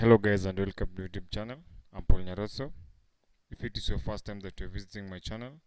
Hello guys and welcome to YouTube channel. I'm Paul Nyaroso. If it is your first time that you're visiting my channel,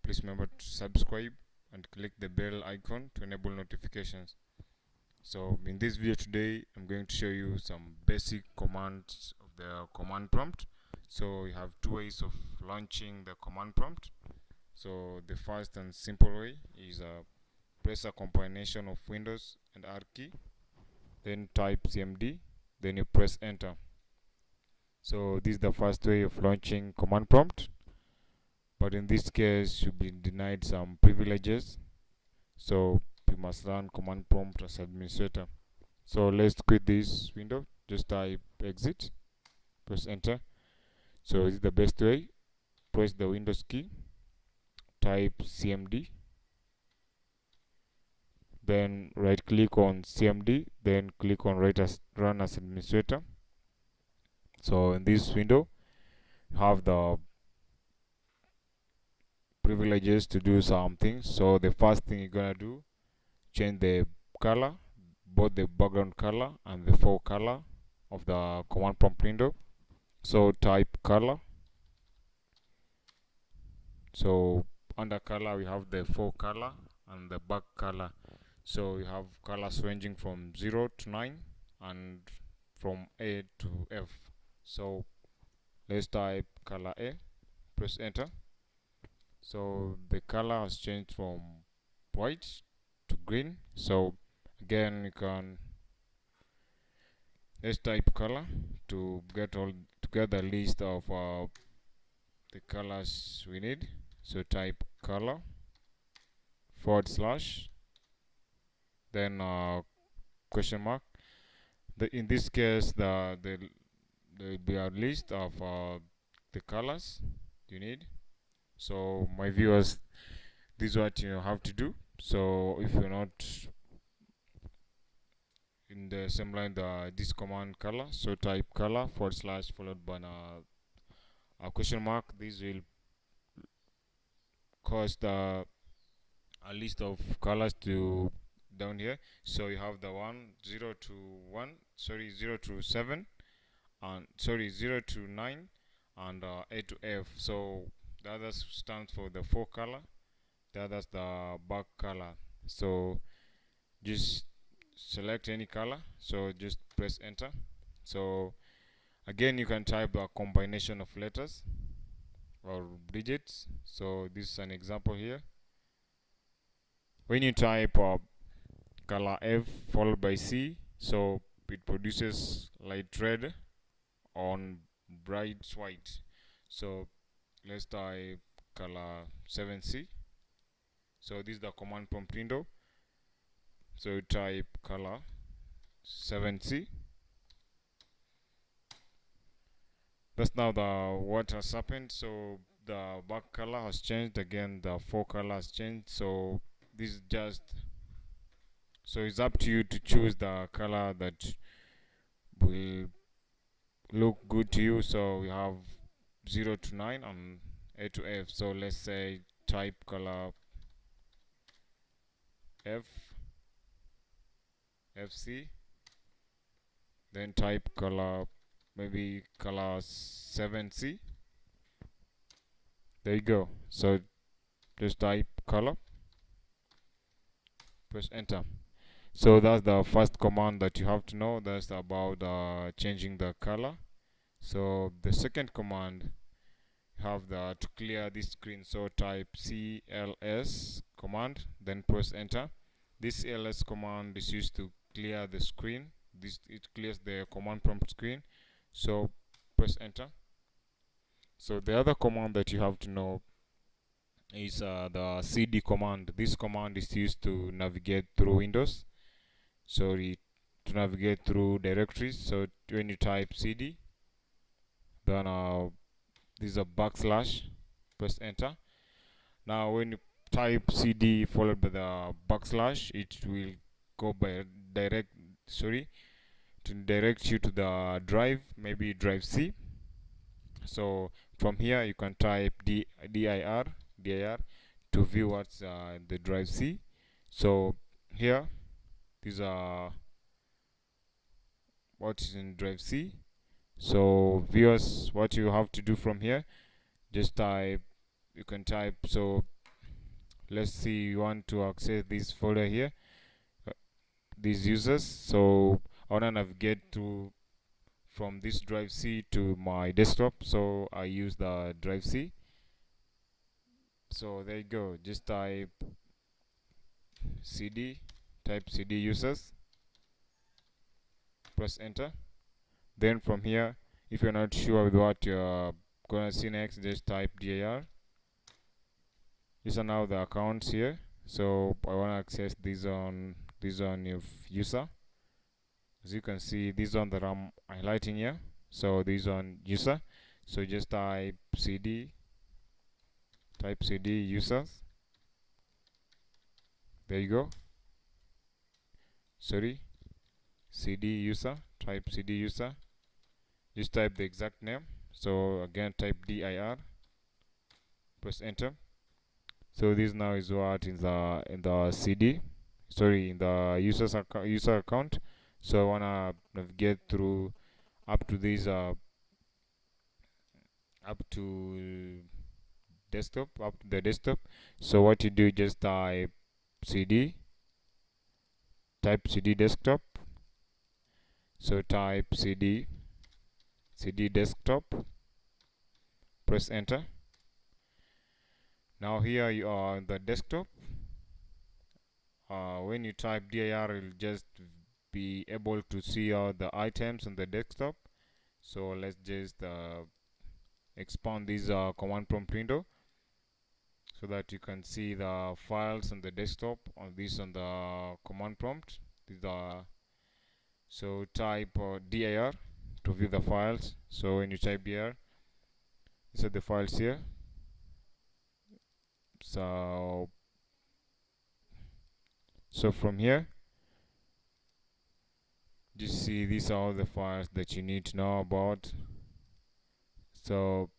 please remember to subscribe and click the bell icon to enable notifications. So in this video today, I'm going to show you some basic commands of the command prompt. So we have two ways of launching the command prompt. So the first and simple way is press a combination of Windows and R key, then type CMD, then you press enter. So this is the first way of launching command prompt, but in this case you've been denied some privileges, so you must run command prompt as administrator. So let's quit this window, just type exit, press enter. So this is the best way. Press the Windows key, type CMD, then right click on CMD, then click on run as administrator. So in this window you have the privileges to do some things. So the first thing you're gonna do, change the color, both the background color and the fore color of the command prompt window. So type color. So under color we have the fore color and the back color. So we have colors ranging from 0 to 9 and from A to F. So let's type color A, press enter. So the color has changed from white to green. So again, you can, let's type color to get the list of the colors we need. So type color / then question mark. In this case, there will be a list of the colors you need. So my viewers, this is what you have to do. So if you're not in the same line, this command color, so type color / followed by a question mark. This will cause a list of colors to down here. So you have the 0 to 7 and 0 to 9 and A to F. So the others stands for the fore color, the others the back color. So just select any color, so just press enter. So again, you can type a combination of letters or digits. So this is an example here. When you type color F followed by C, so it produces light red on bright white. So let's type color 7C. So this is the command prompt window. So you type color 7C. That's now what has happened. So the back color has changed, again the fore color has changed. So this is just, so it's up to you to choose the color that will look good to you. So we have 0 to 9 and A to F. So let's say type color FC, then type color, maybe color 7C. There you go. So just type color, press enter. So that's the first command that you have to know. That's about changing the color. So the second command, you have to clear this screen. So type CLS command, then press enter. This CLS command is used to clear the screen. It clears the command prompt screen. So press enter. So the other command that you have to know is the CD command. This command is used to navigate through Windows. So to navigate through directories. So when you type CD, then this is a backslash, press enter. Now when you type CD followed by the backslash, it will go by direct you to the drive, maybe drive C. So from here you can type dir to view what's the drive C. So here these are what is in drive C. So viewers, what you have to do from here, just type, you can type, so let's see, you want to access this folder here, these users. So I want to navigate to from this drive C to my desktop, so I use the drive C. So there you go, just type cd, type cd users, press enter. Then from here, if you're not sure with what you're gonna see next, just type dir. These are now the accounts here. So I want to access this on your user. As you can see, this one that I'm highlighting here. So this on user. So just type cd users. There you go. Sorry, cd user. Type cd user. Just type the exact name. So again, type dir. Press enter. So this now is what in the cd. Sorry, in the user account. So I wanna navigate through up to this up to the desktop. So what you do, just type cd desktop. So type cd desktop, press enter. Now here you are on the desktop. When you type dir, you'll just be able to see all the items on the desktop. So let's just expand this command prompt window so that you can see the files on the desktop on the command prompt. These are, so type dir to view the files. So when you type dir, these are the files here. So from here, just see these are all the files that you need to know about. So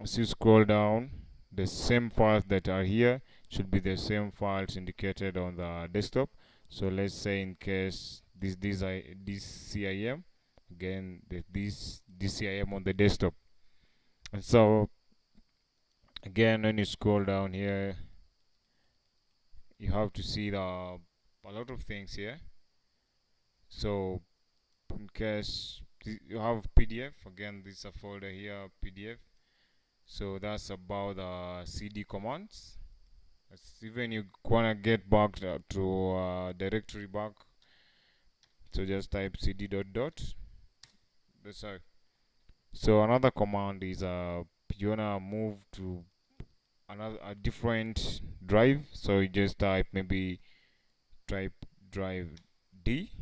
as you scroll down, the same files that are here should be the same files indicated on the desktop. So let's say in case this CIM, again this CIM on the desktop. And so again, when you scroll down here, you have to see a lot of things here. So in case you have PDF, again this is a folder here, PDF. So that's about the cd commands. Even you wanna get back to directory back, so just type cd dot dot. That's all. So another command is you wanna move to a different drive, so you just type drive D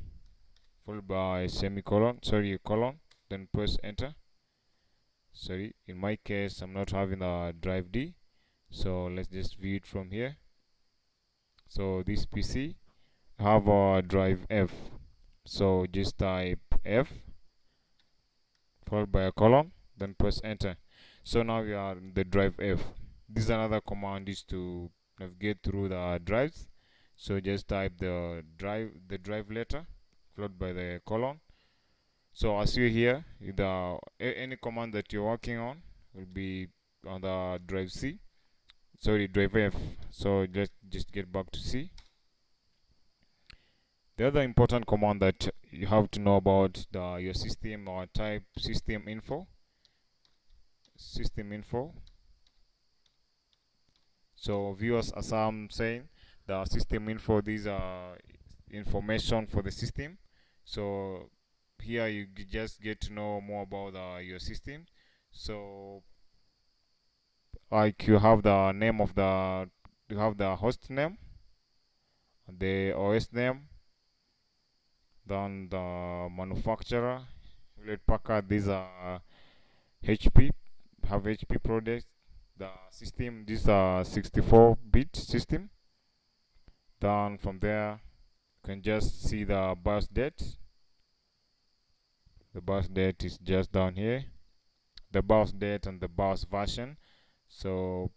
followed by semicolon, sorry, colon, then press enter. Sorry, in my case I'm not having a drive D, so let's just view it from here. So this PC have a drive F, so just type F followed by a colon, then press enter. So now we are in the drive F. This another command is to navigate through the drives. So just type the drive letter followed by the colon. So as you hear, any command that you're working on will be on the drive C. Sorry, drive F. So let's just get back to C. The other important command that you have to know about your system, or type system info. So viewers, as I'm saying, the system info, these are information for the system. So here you just get to know more about your system. So like you have the name of you have the host name, the OS name, then the manufacturer, Hewlett Packard. These are HP, have HP products. The system, this is a 64-bit system. Then from there you can just see the BIOS date. The BIOS date is just down here, the BIOS date and the BIOS version. So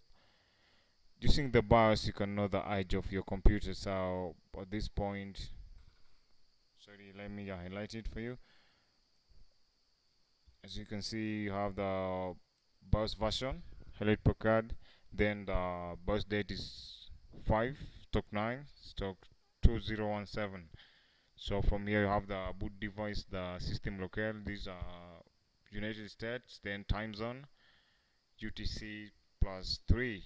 using the BIOS you can know the age of your computer. So at this point, sorry, let me highlight it for you. as you can see, you have the BIOS version, Hewlett Packard. Then the BIOS date is 5 stock 9 stock 2017. So from here you have the boot device, the system locale. These are United States. Then time zone UTC +3.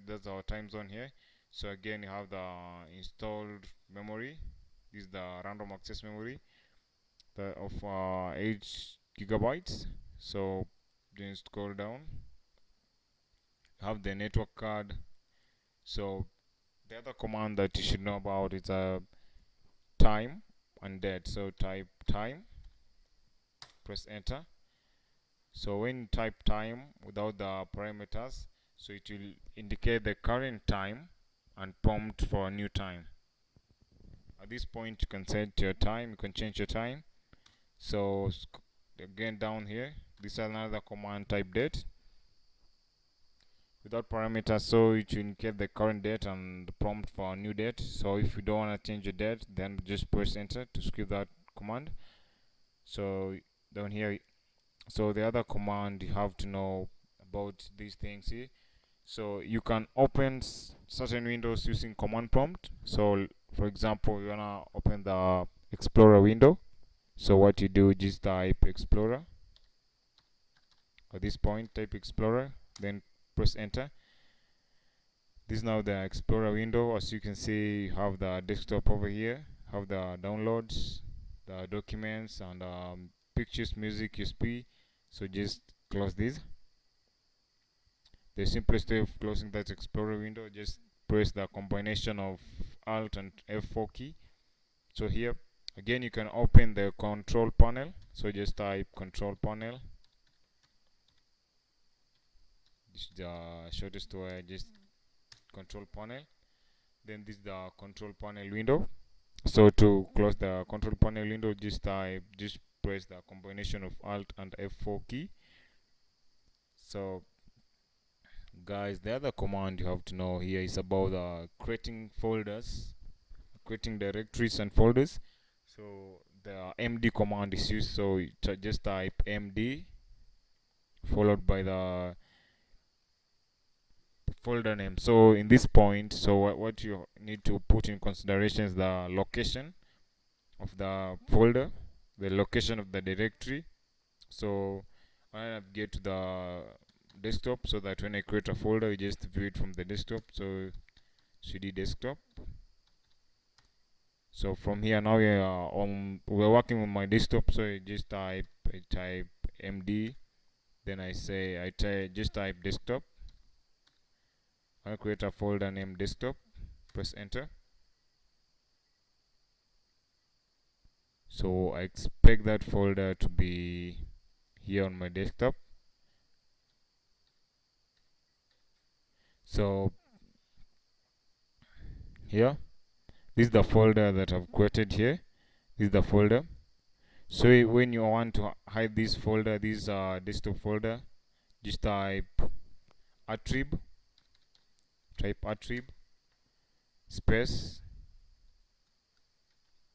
That's our time zone here. So again you have the installed memory. This is the random access memory of 8 gigabytes. So then scroll down, have the network card. So the other command that you should know about is time and date. So type time, press enter. So when you type time without the parameters, so it will indicate the current time and prompt for a new time. At this point you can set your time, you can change your time. So again down here, this is another command, type date without parameters, so it will indicate the current date and the prompt for a new date. So if you don't want to change the date, then just press enter to skip that command. So down here, so the other command you have to know about these things here. So you can open certain windows using command prompt. So for example, you wanna open the Explorer window. So what you do, just type Explorer. At this point, type Explorer, then press enter. This is now the Explorer window. As you can see, you have the desktop over here, have the downloads, the documents, and pictures, music, USB. So just close this. The simplest way of closing that Explorer window, just press the combination of Alt and F4 key. So here again you can open the control panel. So just type control panel. This is the shortest way, just control panel. Then this is the control panel window. So to close the control panel window, just press the combination of Alt and F4 key. So guys, the other command you have to know here is about creating folders, creating directories and folders. So the MD command is used. So just type MD followed by the folder name. So in this point, so what you need to put in consideration is the location of the folder, the location of the directory. So I navigate to the desktop, so that when I create a folder, you just view it from the desktop. So cd desktop. So from here now we're working with my desktop. So I just type MD, then just type desktop. I'll create a folder named desktop, press enter. So I expect that folder to be here on my desktop. So here, this is the folder that I've created here. This is the folder. So when you want to hide this folder, this desktop folder, just type attrib space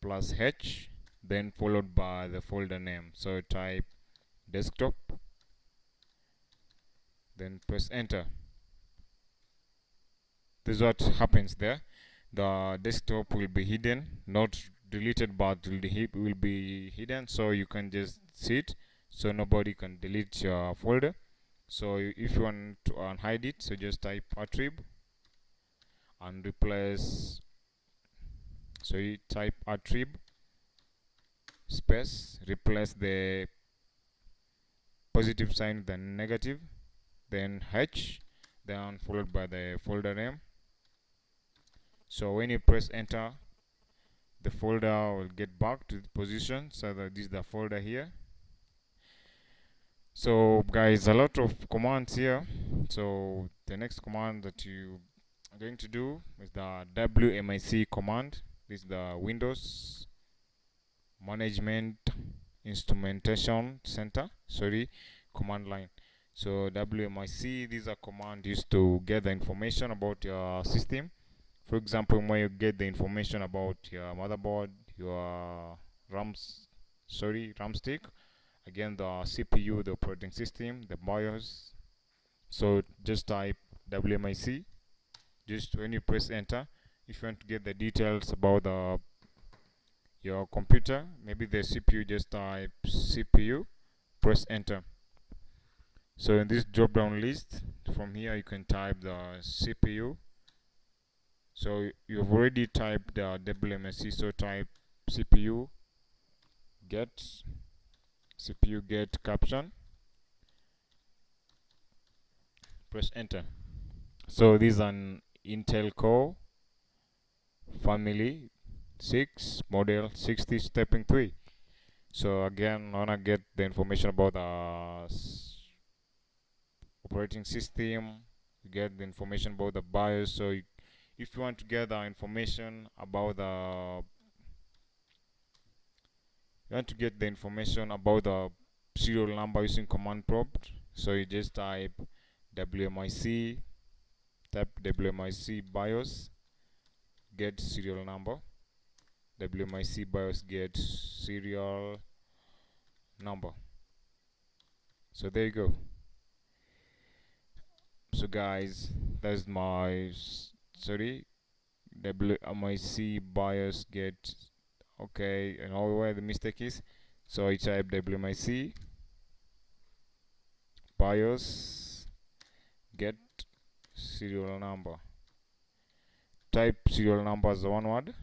+H, then followed by the folder name. So type desktop, then press enter. This is what happens there. The desktop will be hidden, not deleted, but will be hidden, so you can just see it, so nobody can delete your folder. So if you want to unhide it, so just type attrib and replace. So you type attrib space, replace the positive sign, then negative, then H, then followed by the folder name. So when you press enter, the folder will get back to the position. So that this is the folder here. So guys, a lot of commands here. So the next command that you are going to do is the wmic command. This is the Windows Management Instrumentation Center, command line. So wmic, these are commands used to get the information about your system. For example, when you get the information about your motherboard, your RAM stick, again the CPU, the operating system, the BIOS. So just type wmic. Just when you press enter, if you want to get the details about your computer, maybe the CPU, just type CPU, press enter. So in this drop down list, from here you can type the CPU. So you've already typed the wmic, so type CPU get caption, press enter. So this is an Intel Core family 6 model 60 stepping 3. So again, I wanna get the information about the operating system, get the information about the BIOS. So if you want to get the information about the serial number using command prompt, so you just type wmic, BIOS get serial number, wmic BIOS get serial number. So there you go. So guys, that's my wmic BIOS get, okay, and all where the mistake is. So I type wmic BIOS get serial number. Type serial number as one word,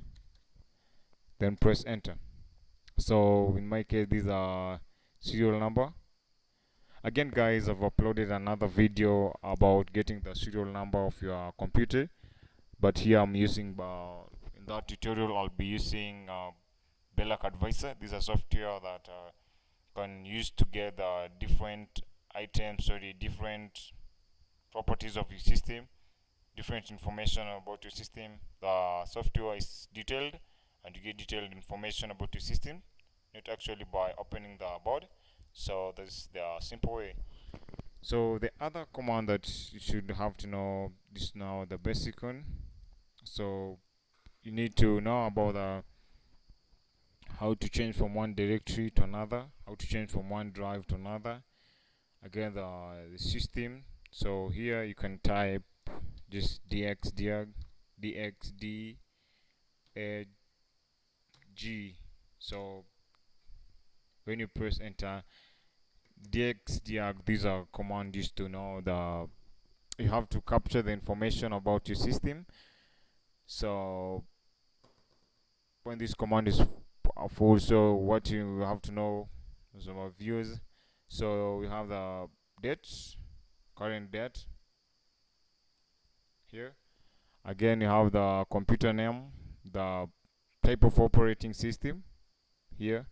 then press enter. So in my case, these are serial number. Again guys, I've uploaded another video about getting the serial number of your computer, but here I'm using in that tutorial I'll be using Belloc Advisor. This is a software that can use to get the different items, sorry, different properties of your system, different information about your system. The software is detailed, and you get detailed information about your system, not actually by opening the board. So that's the simple way. So the other command that you should have to know is now the basic one. So you need to know about how to change from one directory to another, how to change from one drive to another. Again, the system. So here you can type just dxdiag, G. So when you press enter, dxdiag, these are commands used to know you have to capture the information about your system. So when this command is full, so what you have to know, some of views. So we have the date, current date here. Again, you have the computer name, the type of operating system here,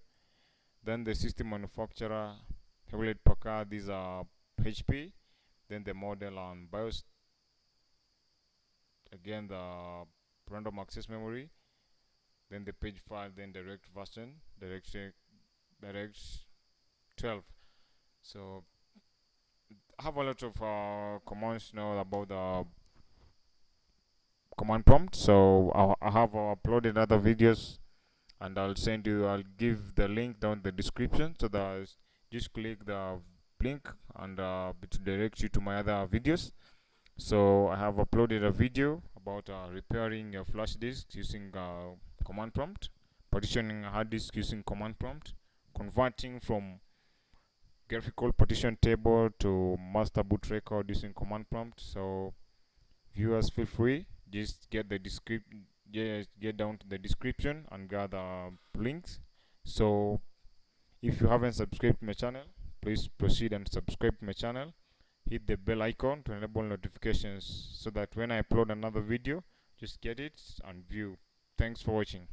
then the system manufacturer, Hewlett Packard, these are HP, then the model and BIOS, again the random access memory, then the page file, then direct version, direct 12. So I have a lot of commands now about the command prompt. So I have uploaded other videos, and I'll give the link down in the description, so that just click the link and it directs you to my other videos. So I have uploaded a video about repairing your flash disk using command prompt, partitioning a hard disk using command prompt, converting from graphical partition table to master boot record using command prompt. So viewers, feel free, just get down to the description and gather links. So if you haven't subscribed to my channel, please proceed and subscribe to my channel. Hit the bell icon to enable notifications, so that when I upload another video, just get it and view. Thanks for watching.